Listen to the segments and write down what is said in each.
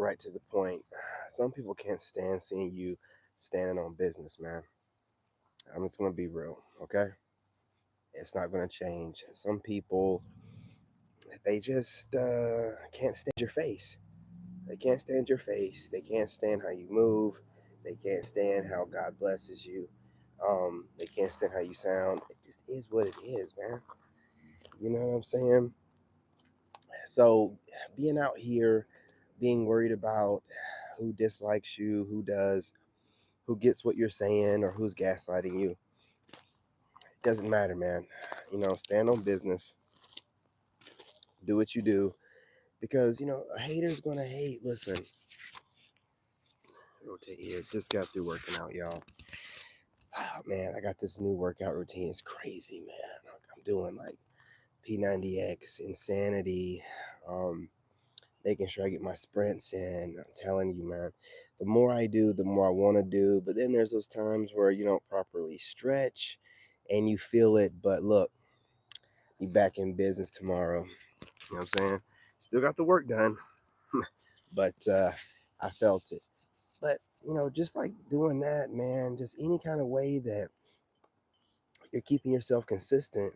right to the point. Some people can't stand seeing you standing on business, man. I'm just gonna be real, okay? It's not gonna change. Some people, they just can't stand your face. They can't stand your face. They can't stand how you move. They can't stand how God blesses you. They can't stand how you sound. It just is what it is, man. You know what I'm saying? So being out here, being worried about who dislikes you, who does, who gets what you're saying, or who's gaslighting you, it doesn't matter, man. Stand on business, do what you do, because a hater's gonna hate. Listen, rotate here. Just got through working out, y'all. Oh, man, I got this new workout routine. It's crazy, man. I'm doing like P90X, insanity, making sure I get my sprints in. I'm telling you, man, the more I do, the more I want to do. But then there's those times where you don't properly stretch and you feel it. But look, you back in business tomorrow. You know what I'm saying? Still got the work done, but I felt it. But, just like doing that, man, just any kind of way that you're keeping yourself consistent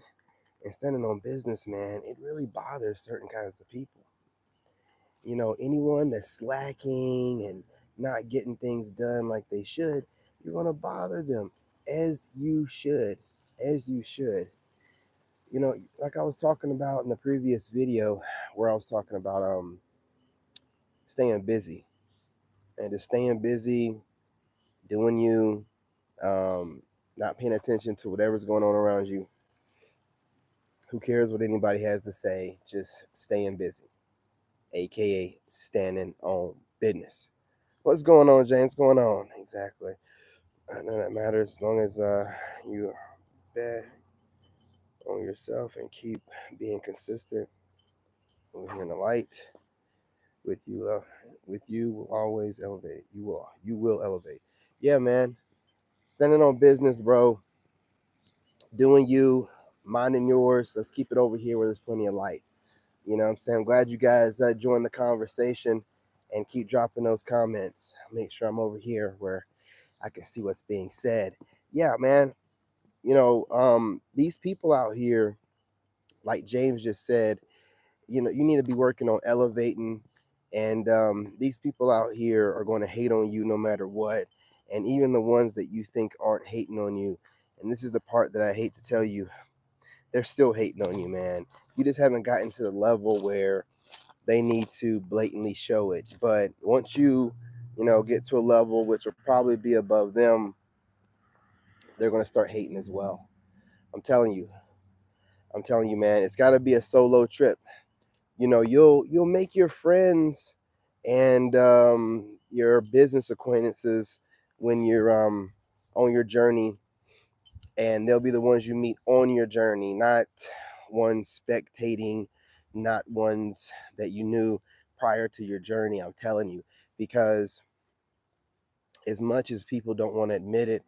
and standing on business, man, it really bothers certain kinds of people. Anyone that's slacking and not getting things done like they should, you're going to bother them, as you should, as you should. Like I was talking about in the previous video where I was talking about staying busy, and just staying busy, doing you, not paying attention to whatever's going on around you. Who cares what anybody has to say? Just staying busy, aka standing on business. What's going on, James? What's going on? Exactly. None of that matters as long as you bet on yourself and keep being consistent over here in the light. With you will always elevate. You will elevate. Yeah, man. Standing on business, bro. Doing you, minding yours. Let's keep it over here where there's plenty of light. You know what I'm saying? I'm glad you guys joined the conversation and keep dropping those comments. Make sure I'm over here where I can see what's being said. Yeah, man. These people out here, like James just said, you need to be working on elevating. And these people out here are going to hate on you no matter what. And even the ones that you think aren't hating on you. And this is the part that I hate to tell you. They're still hating on you, man. You just haven't gotten to the level where they need to blatantly show it. But once you get to a level which will probably be above them, they're going to start hating as well. I'm telling you, man, it's got to be a solo trip. You'll make your friends and your business acquaintances when you're on your journey, and they'll be the ones you meet on your journey, not ones spectating, not ones that you knew prior to your journey. I'm telling you, because as much as people don't want to admit it,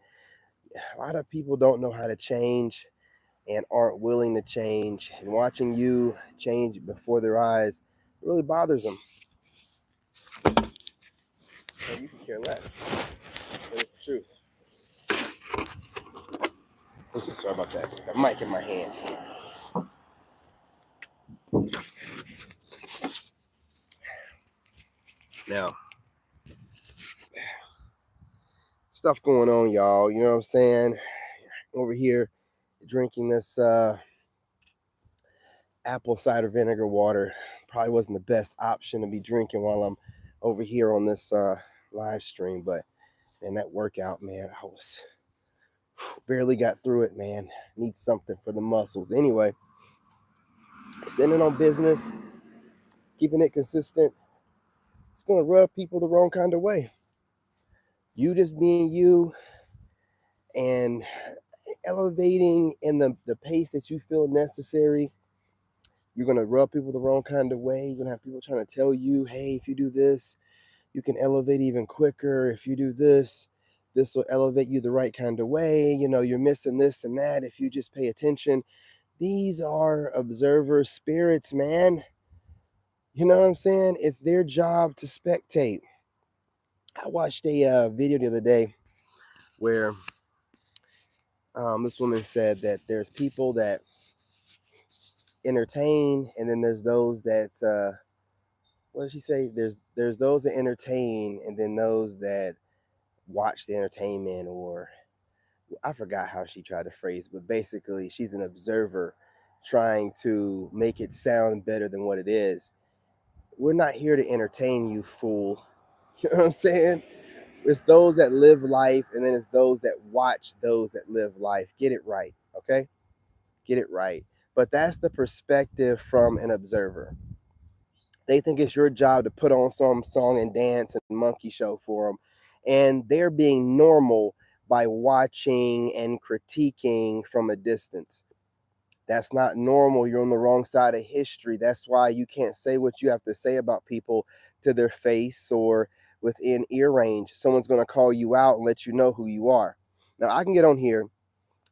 a lot of people don't know how to change and aren't willing to change, and watching you change before their eyes really bothers them. So you can care less. But it's the truth. Oops, sorry about that. The mic in my hand. Now, stuff going on, y'all. You know what I'm saying? Over here, drinking this apple cider vinegar water. Probably wasn't the best option to be drinking while I'm over here on this live stream. But, man, that workout, man, I was barely got through it, man. Need something for the muscles. Anyway, standing on business, keeping it consistent, it's going to rub people the wrong kind of way. You just being you and elevating in the pace that you feel necessary, you're going to rub people the wrong kind of way. You're going to have people trying to tell you, hey, if you do this, you can elevate even quicker. If you do this, this will elevate you the right kind of way. You're missing this and that if you just pay attention. These are observer spirits, man. You know what I'm saying? It's their job to spectate. I watched a video the other day where this woman said that there's people that entertain, and then there's those that what did she say? There's those that entertain, and then those that watch the entertainment, or I forgot how she tried to phrase, but basically she's an observer trying to make it sound better than what it is. We're not here to entertain you, fool. You know what I'm saying? It's those that live life, and then it's those that watch those that live life. Get it right, okay? Get it right. But that's the perspective from an observer. They think it's your job to put on some song and dance and monkey show for them. And they're being normal by watching and critiquing from a distance. That's not normal. You're on the wrong side of history. That's why you can't say what you have to say about people to their face or within ear range. Someone's going to call you out and let you know who you are. Now, I can get on here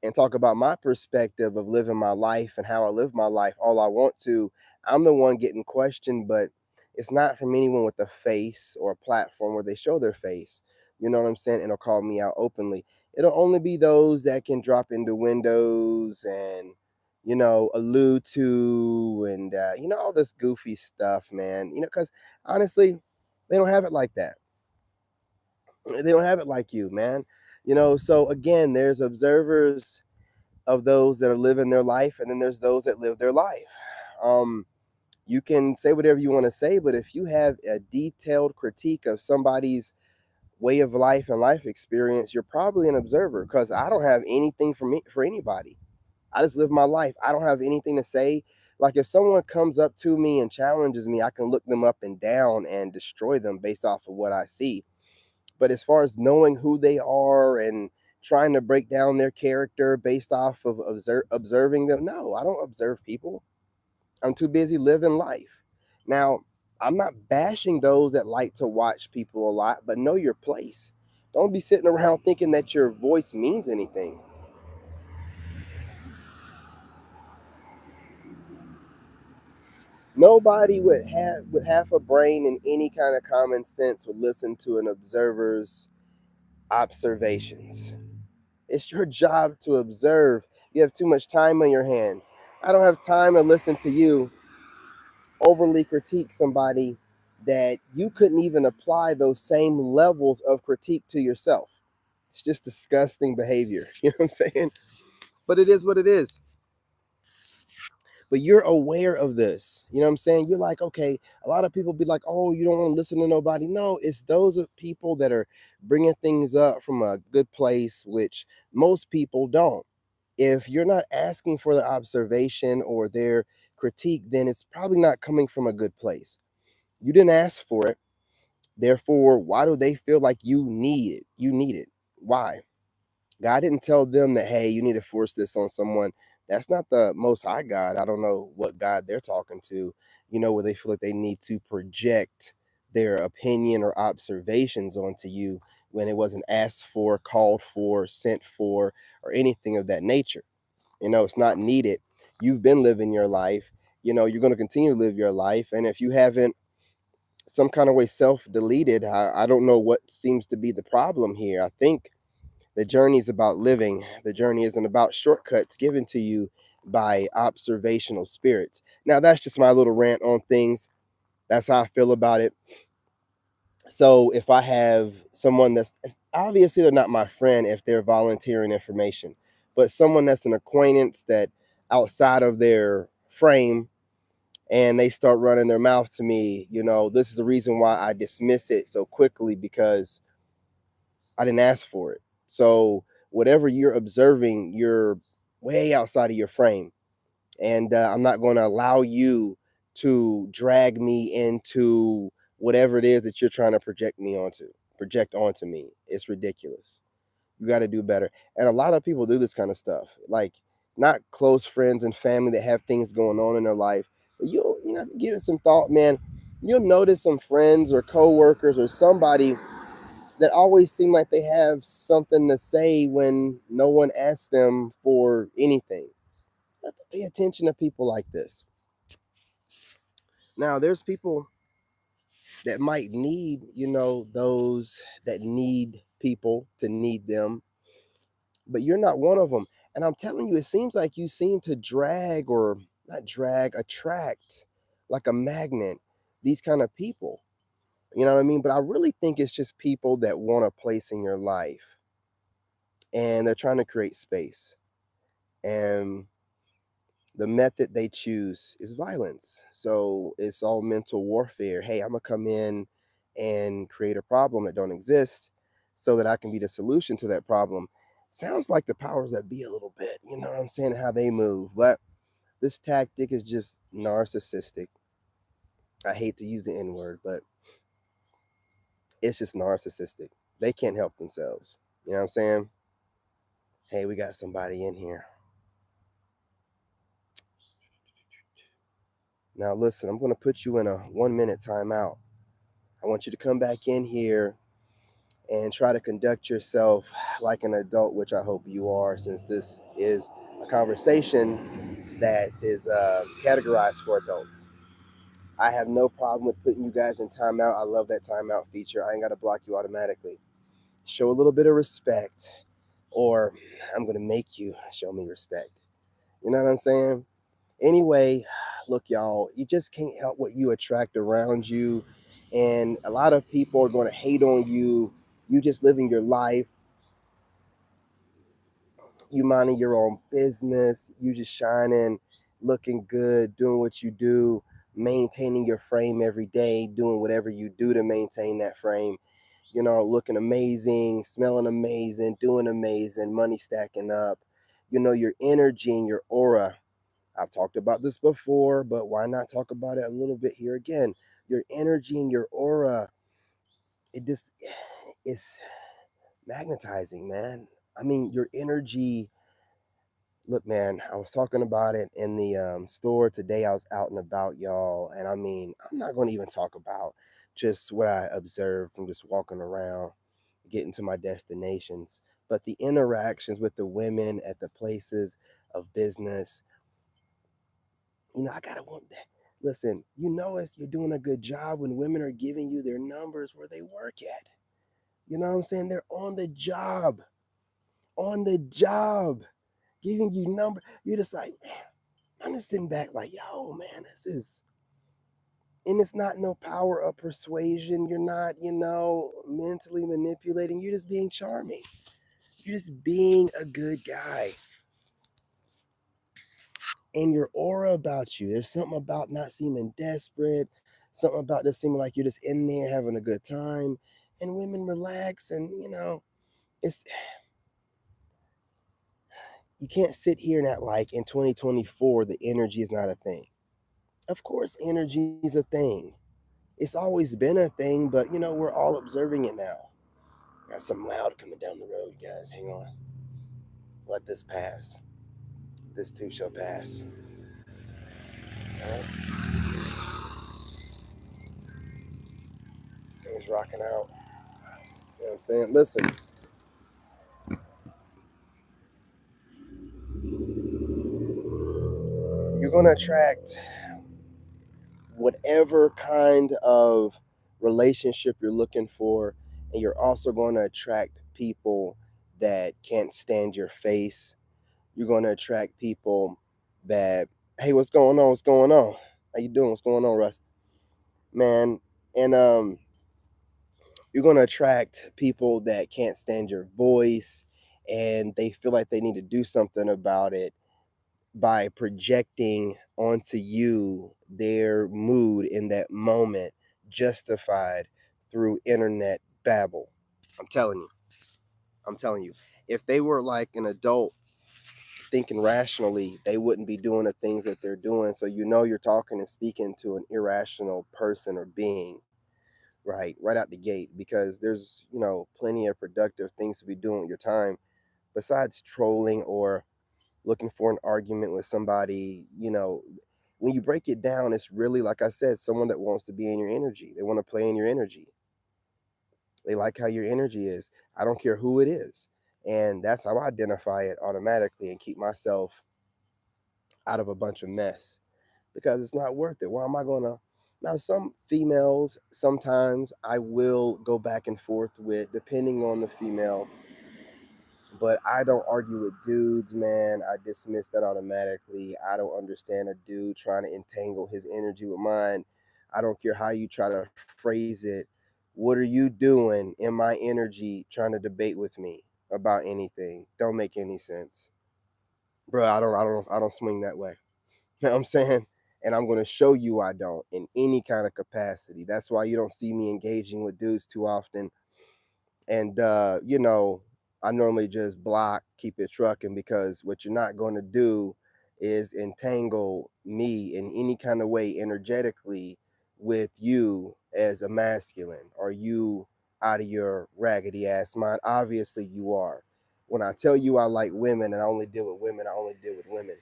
and talk about my perspective of living my life and how I live my life all I want to. I'm the one getting questioned, but it's not from anyone with a face or a platform where they show their face. You know what I'm saying? It'll call me out openly. It'll only be those that can drop into windows and, allude to and, all this goofy stuff, man. Because honestly, they don't have it like that. They don't have it like you, man. So again, there's observers of those that are living their life, and then there's those that live their life. Um, you can say whatever you want to say, but if you have a detailed critique of somebody's way of life and life experience, you're probably an observer. Because I don't have anything for anybody. I just live my life. I don't have anything to say. Like if someone comes up to me and challenges me, I can look them up and down and destroy them based off of what I see. But as far as knowing who they are and trying to break down their character based off of observing them, no, I don't observe people. I'm too busy living life. Now, I'm not bashing those that like to watch people a lot, but know your place. Don't be sitting around thinking that your voice means anything. Nobody with half a brain and any kind of common sense would listen to an observer's observations. It's your job to observe. You have too much time on your hands. I don't have time to listen to you overly critique somebody that you couldn't even apply those same levels of critique to yourself. It's just disgusting behavior. You know what I'm saying? But it is what it is. But you're aware of this. You know what I'm saying? You're like, okay, a lot of people be like, oh, you don't want to listen to nobody. No, it's those people that are bringing things up from a good place, which most people don't. If you're not asking for the observation or their critique, then it's probably not coming from a good place. You didn't ask for it. Therefore, why do they feel like you need it? You need it. Why? God didn't tell them that, hey, you need to force this on someone. That's not the most high God. I don't know what God they're talking to, where they feel like they need to project their opinion or observations onto you when it wasn't asked for, called for, sent for, or anything of that nature. It's not needed. You've been living your life. You're going to continue to live your life. And if you haven't some kind of way self deleted, I don't know what seems to be the problem here. I think the journey is about living. The journey isn't about shortcuts given to you by observational spirits. Now, that's just my little rant on things. That's how I feel about it. So, if I have someone that's obviously they're not my friend if they're volunteering information, but someone that's an acquaintance that outside of their frame and they start running their mouth to me, this is the reason why I dismiss it so quickly because I didn't ask for it. So whatever you're observing, you're way outside of your frame. And I'm not going to allow you to drag me into whatever it is that you're trying to project onto me. It's ridiculous. You got to do better. And a lot of people do this kind of stuff, like not close friends and family that have things going on in their life. But give it some thought, man. You'll notice some friends or coworkers or somebody that always seem like they have something to say when no one asks them for anything. You have to pay attention to people like this. Now, there's people that might need, those that need people to need them, but you're not one of them. And I'm telling you, it seems like you seem to drag, or not drag, attract like a magnet these kind of people. You know what I mean? But I really think it's just people that want a place in your life, and they're trying to create space. And the method they choose is violence. So it's all mental warfare. Hey, I'm gonna come in and create a problem that don't exist so that I can be the solution to that problem. Sounds like the powers that be a little bit, you know what I'm saying, how they move. But this tactic is just narcissistic. I hate to use the N word, but it's just narcissistic. They can't help themselves. You know what I'm saying? Hey, we got somebody in here. Now listen, I'm gonna put you in a 1 minute timeout. I want you to come back in here and try to conduct yourself like an adult, which I hope you are, since this is a conversation that is categorized for adults. I have no problem with putting you guys in timeout. I love that timeout feature. I ain't got to block you automatically. Show a little bit of respect, or I'm going to make you show me respect. You know what I'm saying? Anyway, look, y'all, you just can't help what you attract around you. And a lot of people are going to hate on you. You just living your life, you minding your own business, you just shining, looking good, doing what you do, maintaining your frame every day, doing whatever you do to maintain that frame, looking amazing, smelling amazing, doing amazing, money stacking up, your energy and your aura. I've talked about this before, but why not talk about it a little bit here again? Your energy and your aura, it just it's magnetizing, man. I mean, your energy. Look, man, I was talking about it in the store today. I was out and about, y'all. And I mean, I'm not going to even talk about just what I observed from just walking around, getting to my destinations, but the interactions with the women at the places of business. I got to want that. Listen, you're doing a good job when women are giving you their numbers where they work at. You know what I'm saying? They're on the job, giving you number. You're just like, I'm just sitting back like, yo, man, and it's not no power of persuasion. You're not, mentally manipulating. You're just being charming. You're just being a good guy. And your aura about you, there's something about not seeming desperate, something about just seeming like you're just in there having a good time. And women relax, and, it's, you can't sit here and act like in 2024, the energy is not a thing. Of course, energy is a thing. It's always been a thing, but we're all observing it now. Got something loud coming down the road, guys. Hang on. Let this pass. This too shall pass. All right. Things rocking out. You know what I'm saying? Listen, you're gonna attract whatever kind of relationship you're looking for, and you're also gonna attract people that can't stand your face. You're gonna attract people that, hey, what's going on? What's going on? How you doing? What's going on, Russ? Man, and you're going to attract people that can't stand your voice, and they feel like they need to do something about it by projecting onto you their mood in that moment, justified through internet babble. I'm telling you. I'm telling you. If they were like an adult thinking rationally, they wouldn't be doing the things that they're doing. So you're talking and speaking to an irrational person or being. Right out the gate, because there's, plenty of productive things to be doing with your time besides trolling or looking for an argument with somebody. When you break it down, it's really, like I said, someone that wants to be in your energy. They want to play in your energy. They like how your energy is. I don't care who it is. And that's how I identify it automatically and keep myself out of a bunch of mess, because it's not worth it. Why am I going to Now, some females, sometimes I will go back and forth with, depending on the female, but I don't argue with dudes, man. I dismiss that automatically. I don't understand a dude trying to entangle his energy with mine. I don't care how you try to phrase it. What are you doing in my energy trying to debate with me about anything? Don't make any sense. Bro, I don't swing that way. You know what I'm saying? And I'm going to show you I don't in any kind of capacity. That's why you don't see me engaging with dudes too often. And I normally just block, keep it trucking, because what you're not going to do is entangle me in any kind of way energetically with you as a masculine. Are you out of your raggedy ass mind? Obviously you are. When I tell you I like women and I only deal with women, I only deal with women.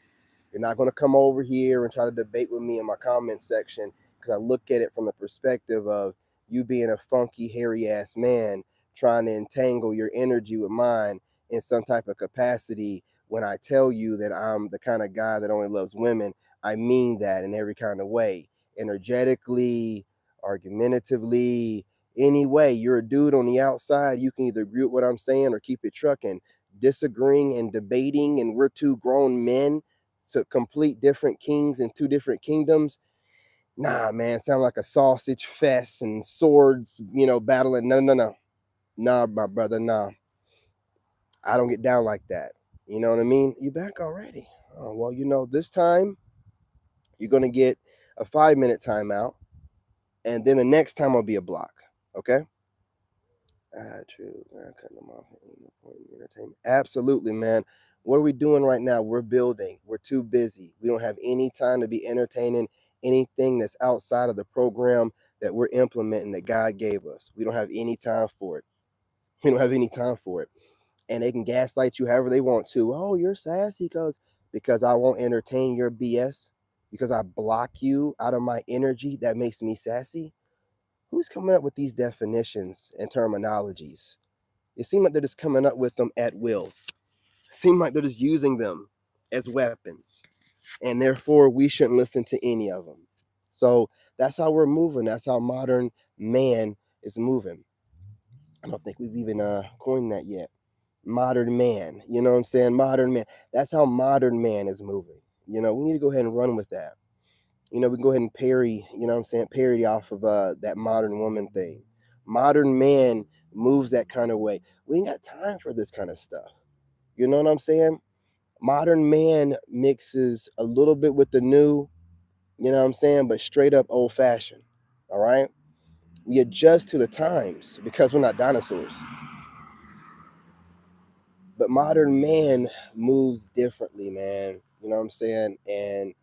You're not going to come over here and try to debate with me in my comment section, because I look at it from the perspective of you being a funky, hairy ass man trying to entangle your energy with mine in some type of capacity. When I tell you that I'm the kind of guy that only loves women, I mean that in every kind of way, energetically, argumentatively, any way. You're a dude on the outside. You can either agree with what I'm saying or keep it trucking. Disagreeing and debating, and we're two grown men to complete different kings in two different kingdoms. Nah, man, sound like a sausage fest and swords, battling. No, no, no. Nah, my brother, nah. I don't get down like that. You know what I mean? You back already? Oh, well, this time you're going to get a 5-minute timeout, and then the next time will be a block. Okay? True. Cutting them off. Ain't no point in entertainment. Absolutely, man. What are we doing right now? We're building. We're too busy. We don't have any time to be entertaining anything that's outside of the program that we're implementing that God gave us. We don't have any time for it. We don't have any time for it. And they can gaslight you however they want to. Oh, you're sassy because I won't entertain your BS, because I block you out of my energy. That makes me sassy. Who's coming up with these definitions and terminologies? It seems like they're just coming up with them at will. It seems like they're just using them as weapons, and therefore we shouldn't listen to any of them. So that's how we're moving. That's how modern man is moving. I don't think we've even coined that yet. Modern man. You know what I'm saying? Modern man. That's how modern man is moving. We need to go ahead and run with that. We can go ahead and parry, you know what I'm saying? Parody off of that modern woman thing. Modern man moves that kind of way. We ain't got time for this kind of stuff. You know what I'm saying? Modern man mixes a little bit with the new, you know what I'm saying? But straight up old fashioned. All right? We adjust to the times because we're not dinosaurs. But modern man moves differently, man. You know what I'm saying? And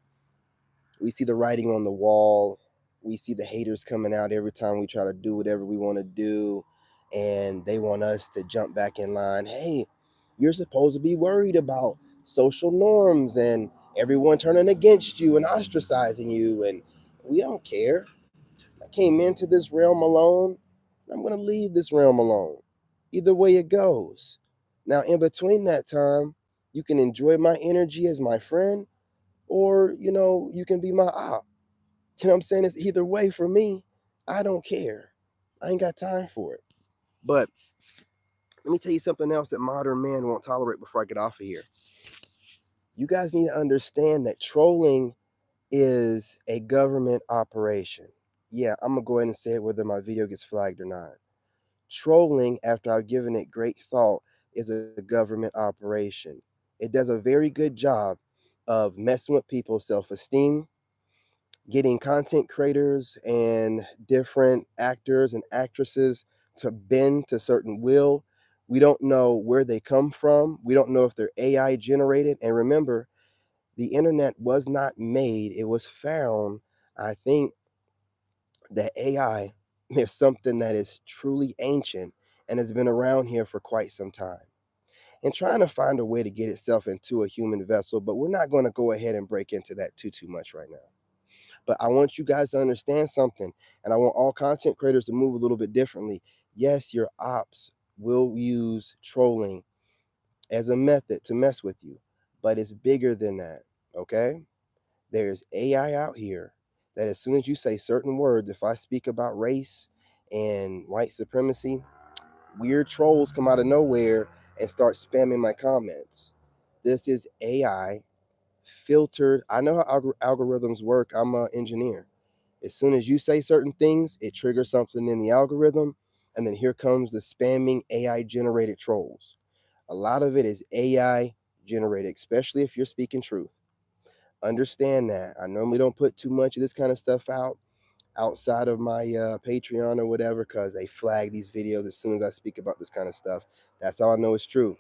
we see the writing on the wall. We see the haters coming out every time we try to do whatever we want to do. And they want us to jump back in line. Hey, you're supposed to be worried about social norms and everyone turning against you and ostracizing you. And we don't care. I came into this realm alone. I'm going to leave this realm alone. Either way it goes. Now, in between that time, you can enjoy my energy as my friend, or, you can be my op. You know what I'm saying? It's either way for me. I don't care. I ain't got time for it. But let me tell you something else that modern man won't tolerate before I get off of here. You guys need to understand that trolling is a government operation. Yeah, I'm going to go ahead and say it whether my video gets flagged or not. Trolling, after I've given it great thought, is a government operation. It does a very good job of messing with people's self esteem, getting content creators and different actors and actresses to bend to certain will. We don't know where they come from. We don't know if they're AI generated. And remember, the internet was not made, it was found. I think that AI is something that is truly ancient and has been around here for quite some time, and trying to find a way to get itself into a human vessel. But we're not going to go ahead and break into that too much right now. But I want you guys to understand something, and I want all content creators to move a little bit differently. Yes, your ops will use trolling as a method to mess with you, but it's bigger than that, okay? There's AI out here that as soon as you say certain words, if I speak about race and white supremacy, weird trolls come out of nowhere and start spamming my comments. This is AI filtered. I know how algorithms work. I'm an engineer. As soon as you say certain things, it triggers something in the algorithm, and then here comes the spamming AI generated trolls. A lot of it is AI generated, especially if you're speaking truth. Understand that. I normally don't put too much of this kind of stuff out outside of my Patreon or whatever, because they flag these videos as soon as I speak about this kind of stuff. That's how I know it's true.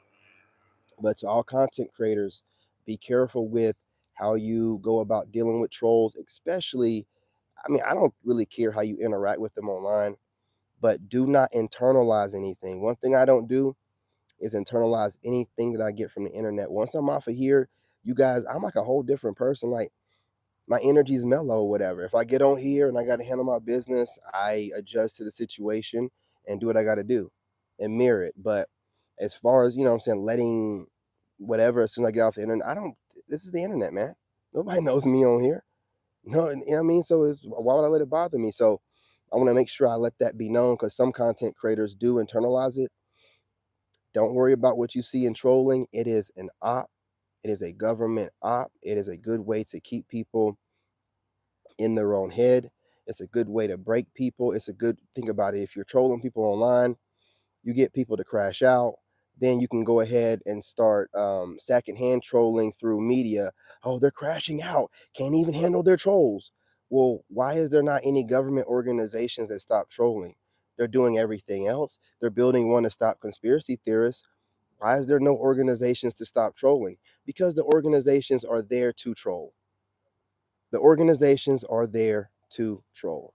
But to all content creators, be careful with how you go about dealing with trolls, especially. I mean, I don't really care how you interact with them online, but do not internalize anything. One thing I don't do is internalize anything that I get from the internet. Once I'm off of here, you guys, I'm like a whole different person. Like, my energy's mellow or whatever. If I get on here and I got to handle my business, I adjust to the situation and do what I got to do and mirror it. But as far as, I'm saying, letting whatever, as soon as I get off the internet, this is the internet, man. Nobody knows me on here. No, you know what I mean? So why would I let it bother me? So I want to make sure I let that be known, because some content creators do internalize it. Don't worry about what you see in trolling. It is an op. It is a government op. It is a good way to keep people in their own head. It's a good way to break people. It's a good think about it. If you're trolling people online, you get people to crash out. Then you can go ahead and start secondhand trolling through media. Oh, they're crashing out. Can't even handle their trolls. Well, why is there not any government organizations that stop trolling? They're doing everything else. They're building one to stop conspiracy theorists. Why is there no organizations to stop trolling? Because the organizations are there to troll. The organizations are there to troll.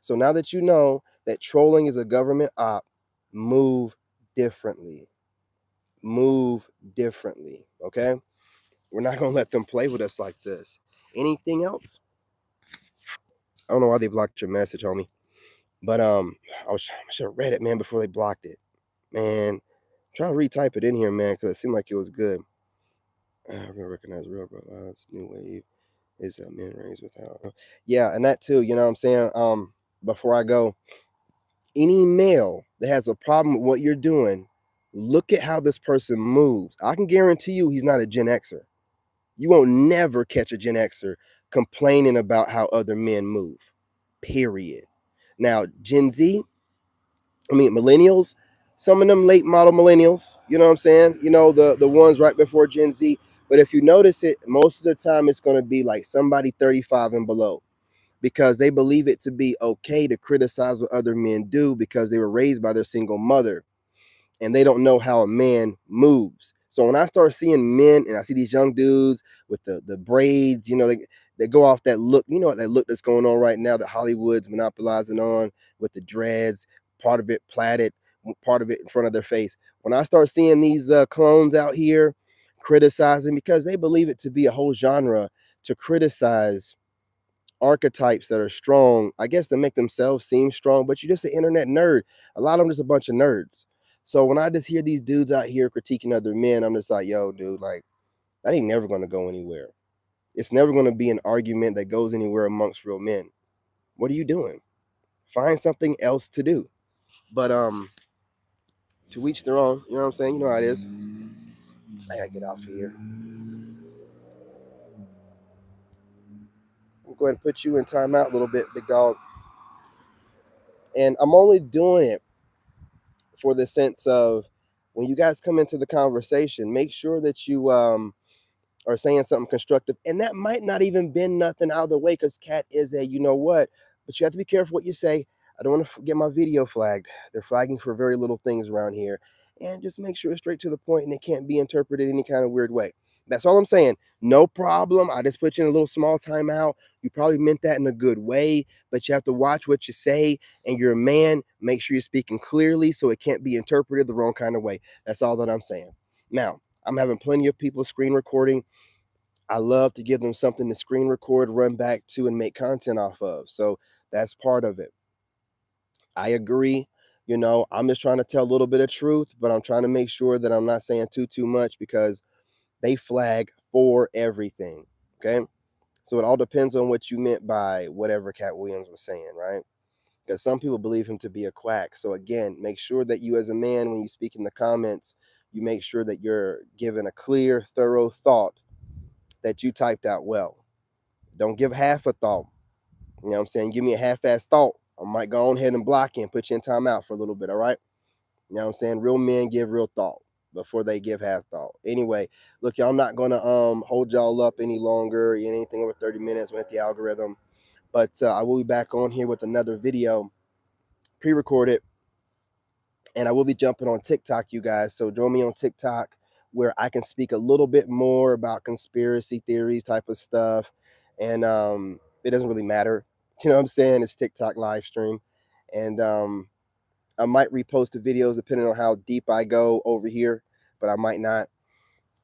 So now that you know that trolling is a government op, move differently. Move differently. Okay? We're not going to let them play with us like this. Anything else? I don't know why they blocked your message, homie. But I should have read it, man, before they blocked it. Man, try to retype it in here, man, because it seemed like it was good. I recognize real lives, new wave is men raised without. Yeah, and that too, you know what I'm saying? Before I go, any male that has a problem with what you're doing, look at how this person moves. I can guarantee you he's not a Gen Xer. You won't never catch a Gen Xer complaining about how other men move. Period. Now, Gen Z, millennials, some of them late model millennials, you know what I'm saying? The ones right before Gen Z. But if you notice it, most of the time it's going to be like somebody 35 and below, because they believe it to be okay to criticize what other men do because they were raised by their single mother and they don't know how a man moves. So when I start seeing men and I see these young dudes with the braids, they go off that look, that look that's going on right now that Hollywood's monopolizing on, with the dreads, part of it plaited, part of it in front of their face. When I start seeing these clones out here criticizing, because they believe it to be a whole genre to criticize archetypes that are strong, I guess, to make themselves seem strong, but you're just an internet nerd. A lot of them just a bunch of nerds. So when I just hear these dudes out here critiquing other men, I'm just like, yo, dude, like, that ain't never going to go anywhere. It's never going to be an argument that goes anywhere amongst real men. What are you doing? Find something else to do. But to each their own, you know what I'm saying? You know how it is. I gotta get off of here. I'm going to put you in timeout a little bit, big dog. And I'm only doing it for the sense of, when you guys come into the conversation, make sure that you are saying something constructive. And that might not even been nothing out of the way, because Cat is a, you know what, but you have to be careful what you say. I don't want to get my video flagged. They're flagging for very little things around here. And just make sure it's straight to the point and it can't be interpreted any kind of weird way. That's all I'm saying. No problem. I just put you in a little small timeout. You probably meant that in a good way, but you have to watch what you say. And you're a man. Make sure you're speaking clearly so it can't be interpreted the wrong kind of way. That's all that I'm saying. Now, I'm having plenty of people screen recording. I love to give them something to screen record, run back to, and make content off of. So that's part of it. I agree. I'm just trying to tell a little bit of truth, but I'm trying to make sure that I'm not saying too much, because they flag for everything. Okay. So it all depends on what you meant by whatever Cat Williams was saying, right? Because some people believe him to be a quack. So again, make sure that you as a man, when you speak in the comments, you make sure that you're given a clear, thorough thought that you typed out well. Don't give half a thought. You know what I'm saying? Give me a half-assed thought. I might go on ahead and block you and put you in timeout for a little bit, all right? You know what I'm saying? Real men give real thought before they give half thought. Anyway, look, y'all, I'm not gonna hold y'all up any longer. Anything over 30 minutes with the algorithm. But I will be back on here with another video, pre-recorded, and I will be jumping on TikTok, you guys. So join me on TikTok, where I can speak a little bit more about conspiracy theories type of stuff. And it doesn't really matter. You know what I'm saying? It's TikTok live stream. And I might repost the videos depending on how deep I go over here, but I might not.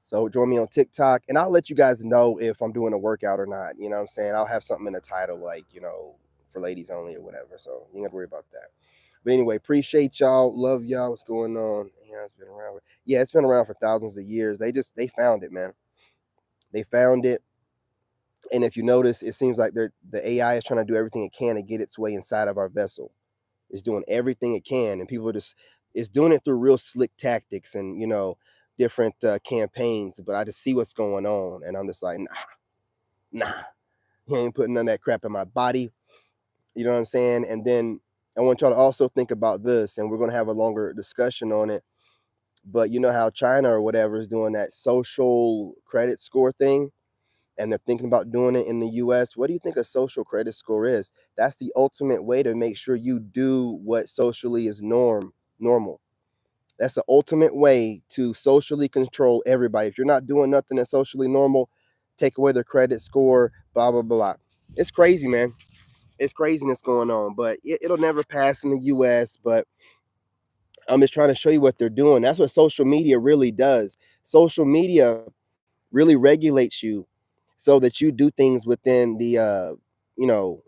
So join me on TikTok, and I'll let you guys know if I'm doing a workout or not. You know what I'm saying? I'll have something in the title, like, for ladies only or whatever. So you ain't got to worry about that. But anyway, appreciate y'all. Love y'all. What's going on? Yeah, it's been around. Yeah, it's been around for thousands of years. They found it, man. They found it. And if you notice, it seems like the AI is trying to do everything it can to get its way inside of our vessel. It's doing everything it can, and people are just it's doing it through real slick tactics and different campaigns. But I just see what's going on, and I'm just like, nah, he ain't putting none of that crap in my body. You know what I'm saying? And then I want y'all to also think about this, and we're gonna have a longer discussion on it. But you know how China or whatever is doing that social credit score thing, and they're thinking about doing it in the US. What do you think a social credit score is? That's the ultimate way to make sure you do what socially is normal. That's the ultimate way to socially control everybody. If you're not doing nothing that's socially normal, take away their credit score, blah, blah, blah. It's crazy, man. It's craziness going on, but it'll never pass in the US. But I'm just trying to show you what they're doing. That's what social media really does. Social media really regulates you so that you do things within the you know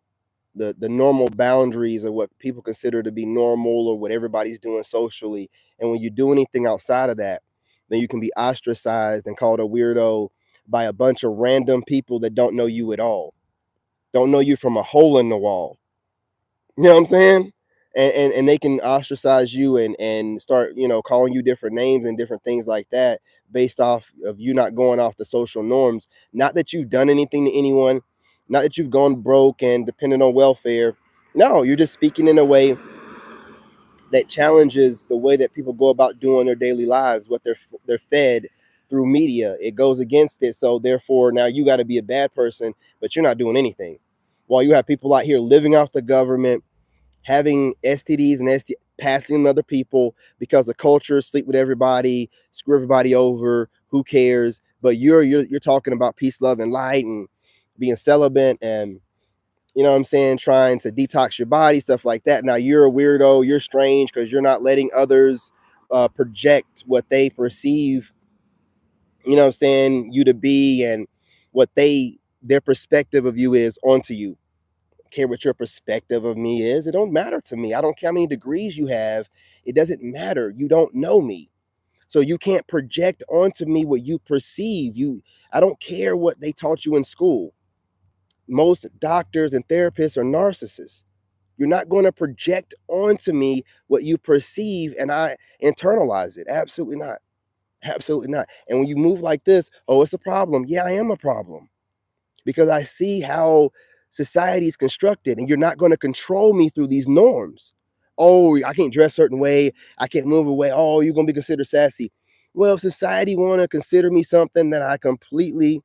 the normal boundaries of what people consider to be normal or what everybody's doing socially. And when you do anything outside of that, then you can be ostracized and called a weirdo by a bunch of random people that don't know you at all, don't know you from a hole in the wall. You know what I'm saying? And they can ostracize you and start, calling you different names and different things like that based off of you not going off the social norms. Not that you've done anything to anyone, not that you've gone broke and dependent on welfare. No, you're just speaking in a way that challenges the way that people go about doing their daily lives, what they're fed through media. It goes against it. So therefore, now you got to be a bad person, but you're not doing anything. While you have people out here living off the government, having STDs and passing other people because the culture, sleep with everybody, screw everybody over, who cares? But you're talking about peace, love, and light, and being celibate, and you know what I'm saying, trying to detox your body, stuff like that. Now you're a weirdo, you're strange because you're not letting others project what they perceive, you know what I'm saying, you to be, and what their perspective of you is onto you. Care what your perspective of me is. It don't matter to me. I don't care how many degrees you have. It doesn't matter. You don't know me. So you can't project onto me what you perceive. I don't care what they taught you in school. Most doctors and therapists are narcissists. You're not going to project onto me what you perceive and I internalize it. Absolutely not. Absolutely not. And when you move like this, oh, it's a problem. Yeah, I am a problem because I see how society is constructed, and you're not going to control me through these norms. Oh, I can't dress a certain way. I can't move away. Oh, you're going to be considered sassy. Well, if society want to consider me something that I completely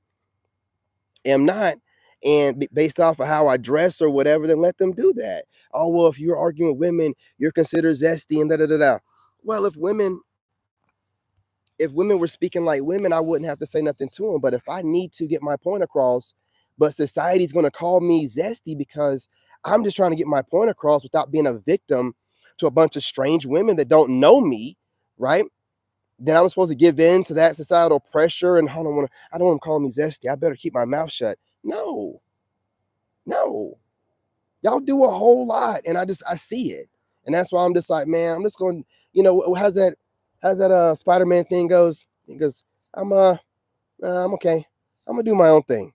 am not, and based off of how I dress or whatever, then let them do that. Oh, well, if you're arguing with women, you're considered zesty and da da da da. Well, if women were speaking like women, I wouldn't have to say nothing to them. But if I need to get my point across, but society's going to call me zesty because I'm just trying to get my point across without being a victim to a bunch of strange women that don't know me, right? Then I'm supposed to give in to that societal pressure and I don't want to call me zesty. I better keep my mouth shut. No, no. Y'all do a whole lot, and I see it. And that's why I'm just like, man, I'm just going, how's that Spider-Man thing goes? He goes, I'm okay. I'm gonna do my own thing.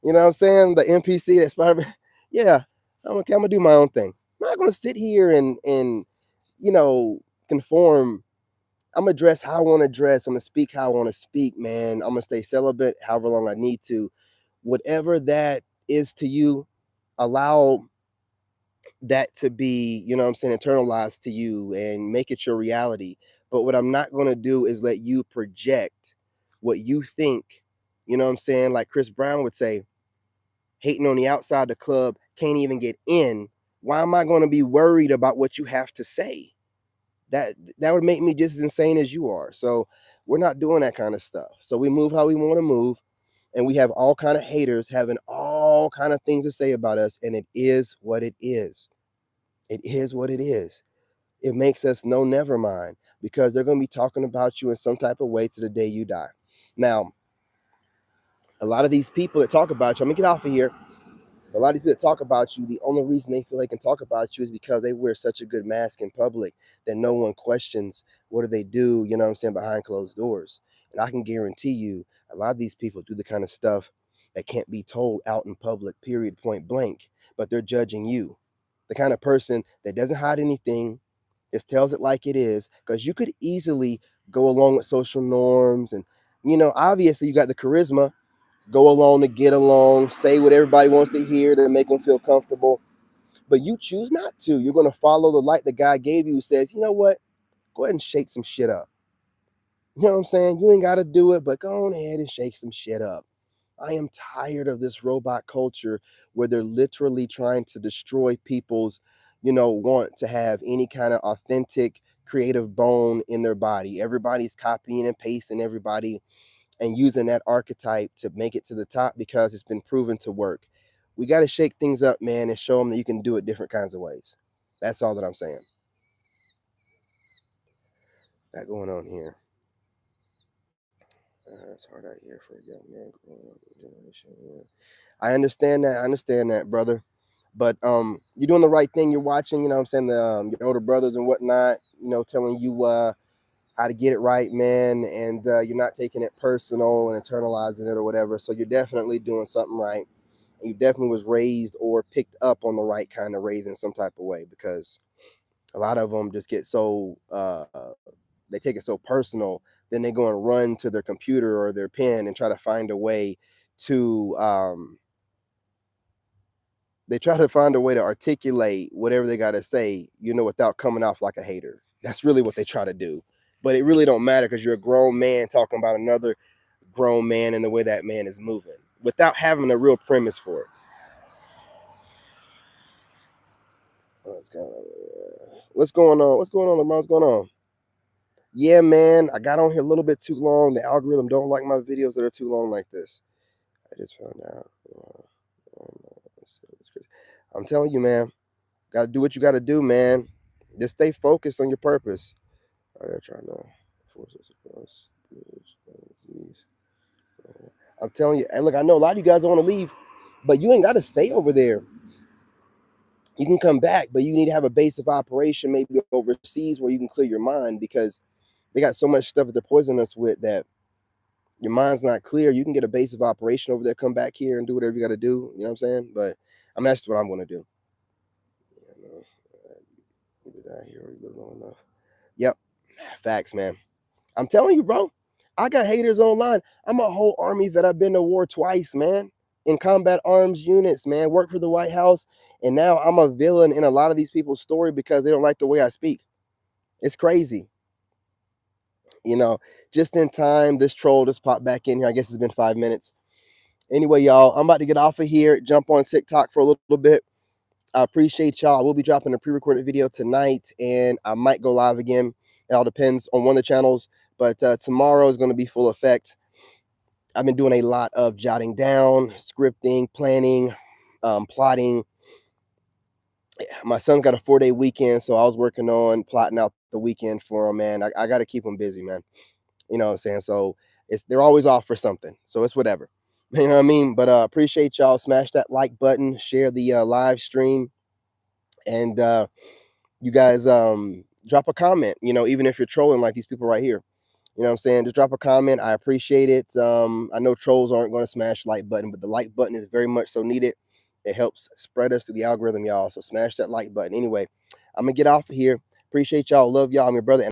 You know what I'm saying? The NPC that's part of it. Yeah, I'm gonna do my own thing. I'm not gonna sit here and you know conform. I'm gonna dress how I want to dress. I'm gonna speak how I want to speak, man. I'm gonna stay celibate however long I need to. Whatever that is to you, allow that to be, you know what I'm saying, internalized to you and make it your reality. But what I'm not going to do is let you project what you think, you know what I'm saying? Like Chris Brown would say, hating on the outside of the club, can't even get in. Why am I going to be worried about what you have to say? That would make me just as insane as you are. So we're not doing that kind of stuff. So we move how we want to move, and we have all kind of haters having all kind of things to say about us, and it is what it is. It is what it is. It makes us know never mind because they're going to be talking about you in some type of way to the day you die. Now, a lot of these people that talk about you, I'm going to get off of here. A lot of these people that talk about you, the only reason they feel they can talk about you is because they wear such a good mask in public that no one questions what do they do, you know what I'm saying, behind closed doors. And I can guarantee you, a lot of these people do the kind of stuff that can't be told out in public, period, point blank, but they're judging you. The kind of person that doesn't hide anything, just tells it like it is, because you could easily go along with social norms and, obviously you got the charisma, go along to get along, say what everybody wants to hear to make them feel comfortable. But you choose not to. You're going to follow the light that God gave you, who says, you know what? Go ahead and shake some shit up. You know what I'm saying? You ain't got to do it, but go on ahead and shake some shit up. I am tired of this robot culture where they're literally trying to destroy people's, want to have any kind of authentic, creative bone in their body. Everybody's copying and pasting everybody and using that archetype to make it to the top because it's been proven to work. We got to shake things up, man, and show them that you can do it different kinds of ways. That's all that I'm saying. That going on here. It's hard out here for a young man growing up in generation. Yeah. I understand that. I understand that, brother. But you're doing the right thing. You're watching, you know what I'm saying, your older brothers and whatnot, telling you how to get it right, man. And you're not taking it personal and internalizing it or whatever. So you're definitely doing something right. And you definitely was raised or picked up on the right kind of raising some type of way, because a lot of them just get so they take it so personal, then they go and run to their computer or their pen and try to find a way to articulate whatever they got to say, without coming off like a hater. That's really what they try to do. But it really don't matter because you're a grown man talking about another grown man and the way that man is moving without having a real premise for it. What's going on? What's going on? What's going on, LeBron? What's going on? Yeah, man, I got on here a little bit too long. The algorithm don't like my videos that are too long like this. I just found out. It's crazy. I'm telling you, man, got to do what you got to do, man. Just stay focused on your purpose. They're trying to force us across. I'm telling you, hey, look, I know a lot of you guys don't want to leave, but you ain't got to stay over there. You can come back, but you need to have a base of operation, maybe overseas, where you can clear your mind, because they got so much stuff that they're poisoning us with that your mind's not clear. You can get a base of operation over there, come back here and do whatever you got to do. You know what I'm saying? But that's what I'm going to do. Yeah, no, either die here or you live long enough. Yep, facts, man. I'm telling you, bro. I got haters online. I'm a whole army vet. I've been to war twice, man. In combat arms units, man. Worked for the White House, and now I'm a villain in a lot of these people's story because they don't like the way I speak. It's crazy. Just in time, this troll just popped back in here. I guess it's been 5 minutes. Anyway, y'all, I'm about to get off of here, jump on TikTok for a little bit. I appreciate y'all. I will be dropping a pre-recorded video tonight, and I might go live again. It all depends on one of the channels, but tomorrow is going to be full effect. I've been doing a lot of jotting down, scripting, planning, plotting. My son's got a 4-day weekend, so I was working on plotting out the weekend for him, man. I got to keep him busy, man. You know what I'm saying? So they're always off for something. So it's whatever. You know what I mean? But appreciate y'all. Smash that like button, share the live stream, and you guys drop a comment, even if you're trolling like these people right here. You know what I'm saying? Just drop a comment. I appreciate it. I know trolls aren't going to smash the like button, but the like button is very much so needed. It helps spread us through the algorithm, y'all. So smash that like button. Anyway, I'm gonna get off of here. Appreciate y'all. Love y'all. I'm your brother.